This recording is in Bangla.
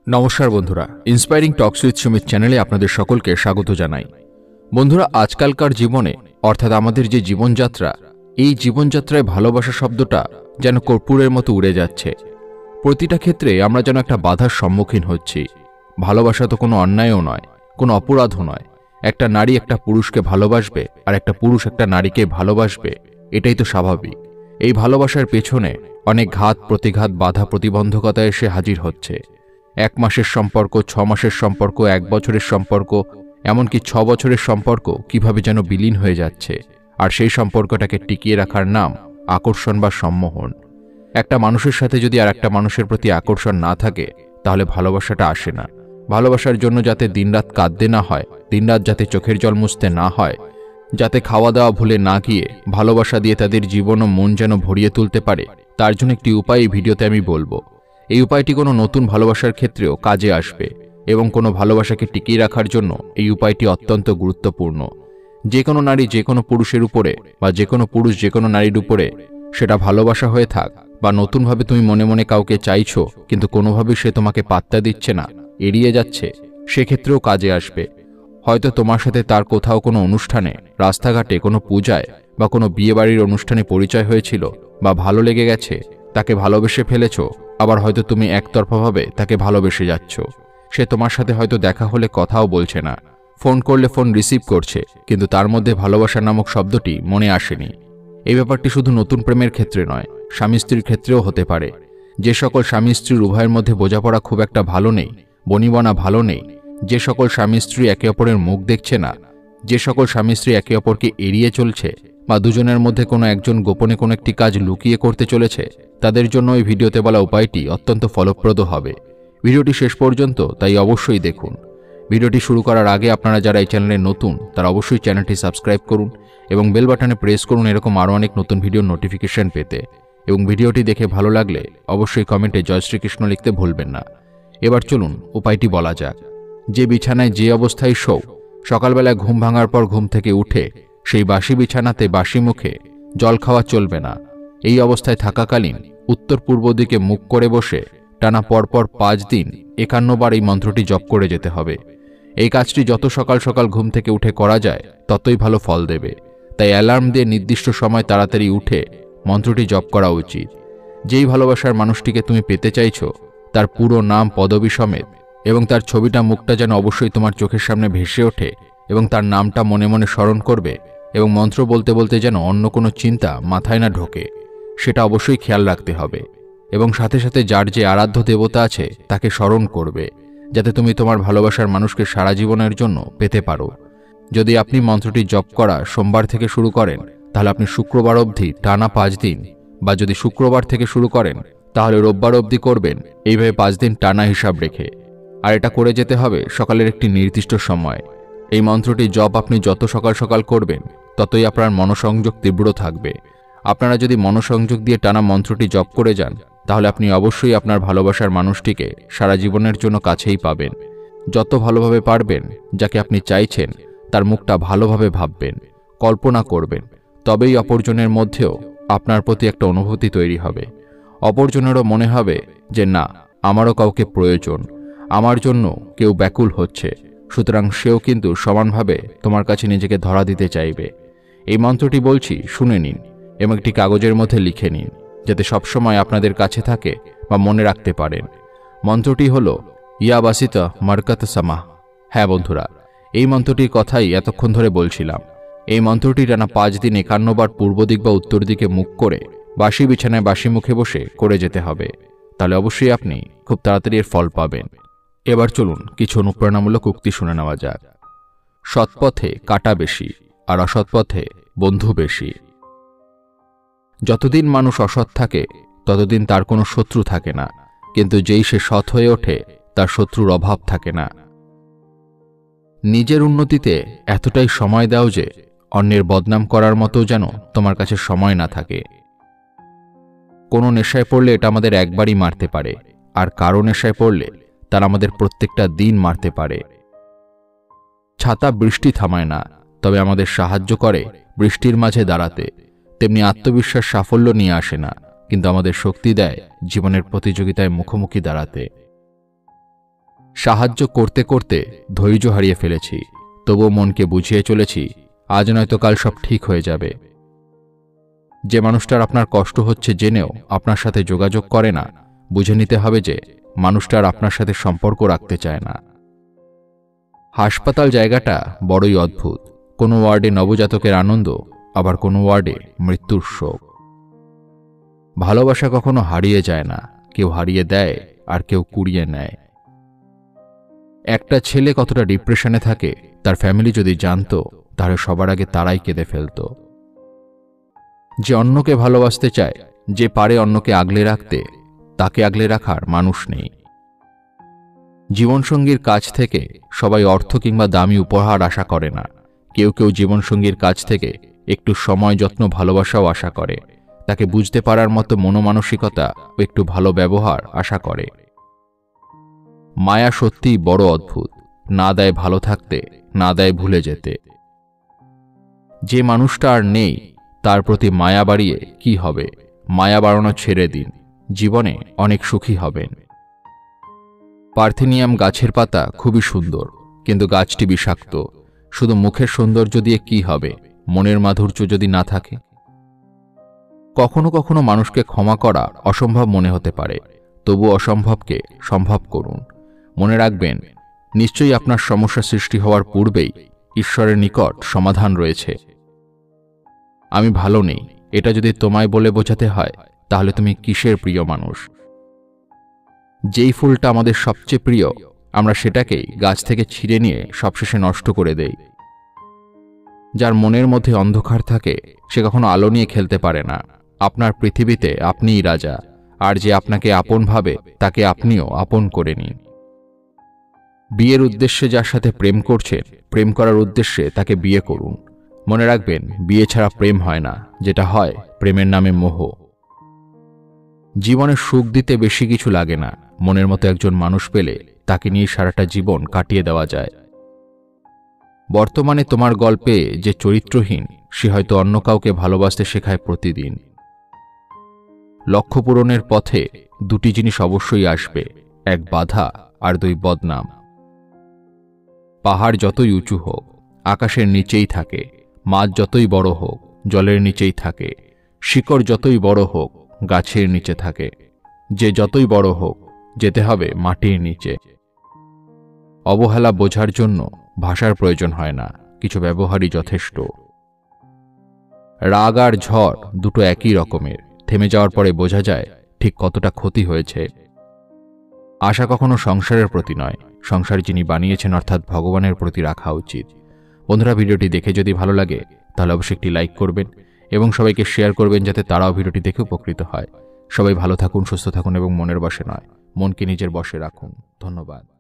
নমস্কার বন্ধুরা, ইন্সপায়ারিং টকস উইথ সুমিত চ্যানেলে আপনাদের সকলকে স্বাগত জানাই। বন্ধুরা, আজকালকার জীবনে অর্থাৎ আমাদের যে জীবনযাত্রা, এই জীবনযাত্রায় ভালোবাসা শব্দটা যেন কর্পূরের মতো উড়ে যাচ্ছে। প্রতিটা ক্ষেত্রে আমরা যেন একটা বাধার সম্মুখীন হচ্ছি। ভালোবাসা তো কোনো অন্যায়ও নয়, কোনো অপরাধও নয়। একটা নারী একটা পুরুষকে ভালোবাসবে আর একটা পুরুষ একটা নারীকে ভালোবাসবে, এটাই তো স্বাভাবিক। এই ভালোবাসার পেছনে অনেক ঘাত প্রতিঘাত, বাধা প্রতিবন্ধকতা এসে হাজির হচ্ছে। 1 মাসের সম্পর্ক, 6 মাসের সম্পর্ক, 1 বছরের সম্পর্ক, এমনকি 6 বছরের সম্পর্ক কিভাবে যেন বিলীন হয়ে যাচ্ছে। আর সেই সম্পর্কটাকে টিকিয়ে রাখার নাম আকর্ষণ বা সম্মোহন। একটা মানুষের সাথে যদি আর একটা মানুষের প্রতি আকর্ষণ না থাকে, তাহলে ভালোবাসাটা আসে না। ভালোবাসার জন্য যাতে দিনরাত কাঁদতে না হয়, দিনরাত যাতে চোখের জল মুছতে না হয়, যাতে খাওয়া দাওয়া ভুলে না গিয়ে ভালোবাসা দিয়ে তাদের জীবন ও মন যেন ভরিয়ে তুলতে পারে, তার জন্য একটি উপায় এই ভিডিওতে আমি বলবো। এই উপায়টি কোনো নতুন ভালোবাসার ক্ষেত্রেও কাজে আসবে এবং কোনো ভালোবাসাকে টিকিয়ে রাখার জন্য এই উপায়টি অত্যন্ত গুরুত্বপূর্ণ। যে কোনো নারী যে কোনো পুরুষের উপরে বা যে কোনো পুরুষ যে কোনো নারীর উপরে, সেটা ভালোবাসা হয়ে থাক বা নতুনভাবে তুমি মনে মনে কাউকে চাইছো কিন্তু কোনোভাবেই সে তোমাকে পাত্তা দিচ্ছে না, এড়িয়ে যাচ্ছে, সেক্ষেত্রেও কাজে আসবে। হয়তো তোমার সাথে তার কোথাও কোনো অনুষ্ঠানে, রাস্তাঘাটে, কোনো পূজায় বা কোনো বিয়েবাড়ির অনুষ্ঠানে পরিচয় হয়েছিল বা ভালো লেগে গেছে, তাকে ভালোবেসে ফেলেছো। আবার হয়তো তুমি একতরফাভাবে তাকে ভালোবেসে যাচ্ছ। সে তোমার সাথে হয়তো দেখা হলে কথাও বলছে না, ফোন করলে ফোন রিসিভ করছে, কিন্তু তার মধ্যে ভালোবাসা নামক শব্দটি মনে আসেনি। এই ব্যাপারটি শুধু নতুন প্রেমের ক্ষেত্রে নয়, স্বামী স্ত্রীর ক্ষেত্রেও হতে পারে। যে সকল স্বামী স্ত্রীর উভয়ের মধ্যে বোঝাপড়া খুব একটা ভালো নেই, বনিবনা ভালো নেই, যে সকল স্বামী স্ত্রী একে অপরের মুখ দেখছে না, যে সকল স্বামী স্ত্রী একে অপরকে এড়িয়ে চলছে বা দুজনের মধ্যে কোনো একজন গোপনে কোনো একটি কাজ লুকিয়ে করতে চলেছে, তাদের জন্য এই ভিডিওতে বলা উপায়টি অত্যন্ত ফলপ্রদ হবে। ভিডিওটি শেষ পর্যন্ত তাই অবশ্যই দেখুন। ভিডিওটি শুরু করার আগে আপনারা যারা এই চ্যানেলে নতুন, তারা অবশ্যই চ্যানেলটি সাবস্ক্রাইব করুন এবং বেল বাটনে প্রেস করুন এরকম আরও অনেক নতুন ভিডিওর নোটিফিকেশন পেতে। এবং ভিডিওটি দেখে ভালো লাগলে অবশ্যই কমেন্টে জয় শ্রীকৃষ্ণ লিখতে ভুলবেন না। এবার চলুন উপায়টি বলা যাক। যে বিছানায় যে অবস্থায় শোও, সকালবেলায় ঘুম ভাঙার পর ঘুম থেকে উঠে সেই বাসি বিছানাতে বাসি মুখে জল খাওয়া চলবে না। এই অবস্থায় থাকাকালীন উত্তর পূর্ব দিকে মুখ করে বসে টানা পরপর 5 দিন 51 বার এই মন্ত্রটি জপ করে যেতে হবে। এই কাজটি যত সকাল সকাল ঘুম থেকে উঠে করা যায় ততই ভালো ফল দেবে। তাই অ্যালার্ম দিয়ে নির্দিষ্ট সময় তাড়াতাড়ি উঠে মন্ত্রটি জপ করা উচিত। যেই ভালোবাসার মানুষটিকে তুমি পেতে চাইছো, তার পুরো নাম, পদবি সমেত এবং তার ছবিটা, মুখটা যেন অবশ্যই তোমার চোখের সামনে ভেসে ওঠে এবং তার নামটা মনে মনে স্মরণ করবে এবং মন্ত্র বলতে বলতে যেন অন্য কোনো চিন্তা মাথায় না ঢোকে, সেটা অবশ্যই খেয়াল রাখতে হবে। এবং সাথে সাথে যার যে আরাধ্য দেবতা আছে তাকে স্মরণ করবে, যাতে তুমি তোমার ভালোবাসার মানুষকে সারা জীবনের জন্য পেতে পারো। যদি আপনি মন্ত্রটি জপ করা সোমবার থেকে শুরু করেন, তাহলে আপনি শুক্রবার অবধি টানা 5 দিন, বা যদি শুক্রবার থেকে শুরু করেন তাহলে রোববার অবধি করবেন, এইভাবে 5 দিন টানা হিসাব রেখে। আর এটা করে যেতে হবে সকালের একটি নির্দিষ্ট সময়। এই মন্ত্রটি জপ আপনি যত সকাল সকাল করবেন ততই আপনার মনোসংযোগ তীব্র থাকবে। আপনারা যদি মনোসংযোগ দিয়ে টানা মন্ত্রটি জপ করে যান, তাহলে আপনি অবশ্যই আপনার ভালোবাসার মানুষটিকে সারা জীবনের জন্য কাছেই পাবেন। যত ভালোভাবে পারবেন যাকে আপনি চাইছেন তার মুখটা ভালোভাবে ভাববেন, কল্পনা করবেন, তবেই অপরজনের মধ্যেও আপনার প্রতি একটা অনুভূতি তৈরি হবে। অপরজনেরও মনে হবে যে না, আমারও কাউকে প্রয়োজন, আমার জন্য কেউ ব্যাকুল হচ্ছে, সুতরাং সেও কিন্তু সমানভাবে তোমার কাছে নিজেকে ধরা দিতে চাইবে। এই মন্ত্রটি বলছি, শুনে নিন এবং একটি কাগজের মধ্যে লিখে নিন, যাতে সবসময় আপনাদের কাছে থাকে বা মনে রাখতে পারেন। মন্ত্রটি হল ইয়া বাসিতা মার্কাত সামাহ। হ্যাঁ বন্ধুরা, এই মন্ত্রটির কথাই এতক্ষণ ধরে বলছিলাম। এই মন্ত্রটি টানা 5 দিন 51 বার পূর্ব দিক বা উত্তর দিকে মুখ করে বাসি বিছানায় বাসি মুখে বসে করে যেতে হবে। তাহলে অবশ্যই আপনি খুব তাড়াতাড়ি এর ফল পাবেন। এবার চলুন কিছু অনুপ্রেরণামূলক উক্তি শুনে নেওয়া যাক। সৎপথে কাটা বেশি আর অসৎপথে বন্ধু বেশি। যতদিন মানুষ অসৎ থাকে ততদিন তার কোনো শত্রু থাকে না, কিন্তু যেই সে সৎ হয়ে ওঠে তার শত্রুর অভাব থাকে না। নিজের উন্নতিতে এতটাই সময় দাও যে অন্যের বদনাম করার মতো যেন তোমার কাছে সময় না থাকে। কোনো নেশায় পড়লে এটা আমাদের একবারই মারতে পারে, আর কারো নেশায় পড়লে তারা আমাদের প্রত্যেকটা দিন মারতে পারে। ছাতা বৃষ্টি থামায় না, তবে আমাদের সাহায্য করে বৃষ্টির মাঝে দাঁড়াতে। তেমনি আত্মবিশ্বাস সাফল্য নিয়ে আসে না, কিন্তু আমাদের শক্তি দেয় জীবনের প্রতিযোগিতায় মুখোমুখি দাঁড়াতে। সাহায্য করতে করতে ধৈর্য হারিয়ে ফেলেছি, তবুও মনকে বুঝিয়ে চলেছি আজ নয়তো কাল সব ঠিক হয়ে যাবে। যে মানুষটার আপনার কষ্ট হচ্ছে জেনেও আপনার সাথে যোগাযোগ করে না, বুঝে নিতে হবে যে মানুষটার আপনার সাথে সম্পর্ক রাখতে চায় না। হাসপাতাল জায়গাটা বড়ই অদ্ভুত। কোনো ওয়ার্ডে নবজাতকের আনন্দ, আবার কোনো ওয়ার্ডে মৃত্যুর শোক। ভালোবাসা কখনো হারিয়ে যায় না, কেউ হারিয়ে দেয় আর কেউ কুড়িয়ে নেয়। একটা ছেলে কতটা ডিপ্রেশনে থাকে তার ফ্যামিলি যদি জানতো, তাহলে সবার আগে তারাই কেঁদে ফেলত। যে অন্যকে ভালোবাসতে চায়, যে পারে অন্যকে আগলে রাখতে, তাকে আগলে রাখার মানুষ নেই। জীবনসঙ্গীর কাছ থেকে সবাই অর্থ কিংবা দামি উপহার আশা করে না। কেউ কেউ জীবনসঙ্গীর কাছ থেকে একটু সময়, যত্ন, ভালোবাসাও আশা করে। তাকে বুঝতে পারার মতো মনোমানসিকতা ও একটু ভালো ব্যবহার আশা করে। মায়া সত্যিই বড় অদ্ভুত, না দেয় ভালো থাকতে, না দেয় ভুলে যেতে। যে মানুষটা আর নেই তার প্রতি মায়া বাড়িয়ে কি হবে? মায়া বাড়ানো ছেড়ে দিন, জীবনে অনেক সুখী হবেন। পার্থেনিয়াম গাছের পাতা খুবই সুন্দর, কিন্তু গাছটি বিষাক্ত। শুধু মুখের সৌন্দর্য দিয়ে কি হবে, মনের মাধুর্য যদি না থাকে? কখনো কখনো মানুষকে ক্ষমা করা অসম্ভব মনে হতে পারে, তবু অসম্ভবকে সম্ভব করুন। মনে রাখবেন, নিশ্চয়ই আপনার সমস্যা সৃষ্টি হওয়ার পূর্বেই ঈশ্বরের নিকট সমাধান রয়েছে। আমি ভালো নেই, এটা যদি তোমায় বলে বোঝাতে হয়, তাহলে তুমি কিসের প্রিয় মানুষ? যেই ফুলটা আমাদের সবচেয়ে প্রিয়, আমরা সেটাকেই গাছ থেকে ছিঁড়ে নিয়ে সবশেষে নষ্ট করে দেই। যার মনের মধ্যে অন্ধকার থাকে, সে কখনো আলো নিয়ে খেলতে পারে না। আপনার পৃথিবীতে আপনিই রাজা, আর যে আপনাকে আপন ভাবে তাকে আপনিও আপন করে নিন। বিয়ের উদ্দেশ্যে যার সাথে প্রেম করছেন, প্রেম করার উদ্দেশ্যে তাকে বিয়ে করুন। মনে রাখবেন, বিয়ে ছাড়া প্রেম হয় না, যেটা হয় প্রেমের নামে মোহ। জীবনে সুখ দিতে বেশি কিছু লাগে না, মনের মতো একজন মানুষ পেলে তাকে নিয়ে সারাটা জীবন কাটিয়ে দেওয়া যায়। বর্তমানে তোমার গল্পে যে চরিত্রহীন, সে হয়তো অন্য কাউকে ভালোবাসতে শেখায় প্রতিদিন। লক্ষ্য পূরণের পথে দুটি জিনিস অবশ্যই আসবে, এক বাধা আর দুই বদনাম। পাহাড় যতই উঁচু হোক, আকাশের নিচেই থাকে। মাছ যতই বড় হোক, জলের নিচেই থাকে। শিকড় যতই বড় হোক, গাছের নিচে থাকে। যে যতই বড় হোক, যেতে হবে মাটির নিচে। অবহেলা বোঝার জন্য ভাষার প্রয়োজন হয় না, কিছু ব্যবহারই যথেষ্ট। রাগ আর ঝড় দুটো একই রকমের, থেমে যাওয়ার পরে বোঝা যায় ঠিক কতটা ক্ষতি হয়েছে। আশা কখনো সংসারের প্রতি নয়, সংসার যিনি বানিয়েছেন অর্থাৎ ভগবানের প্রতি রাখা উচিত। বন্ধুরা, ভিডিওটি দেখে যদি ভালো লাগে তাহলে অবশ্যই একটি লাইক করবেন এবং সবাইকে শেয়ার করবেন, যাতে তারাও ভিডিওটি দেখে উপকৃত হয়। সবাই ভালো থাকুন, সুস্থ থাকুন এবং মনের বশে নয়, মনকে নিজের বশে রাখুন। ধন্যবাদ।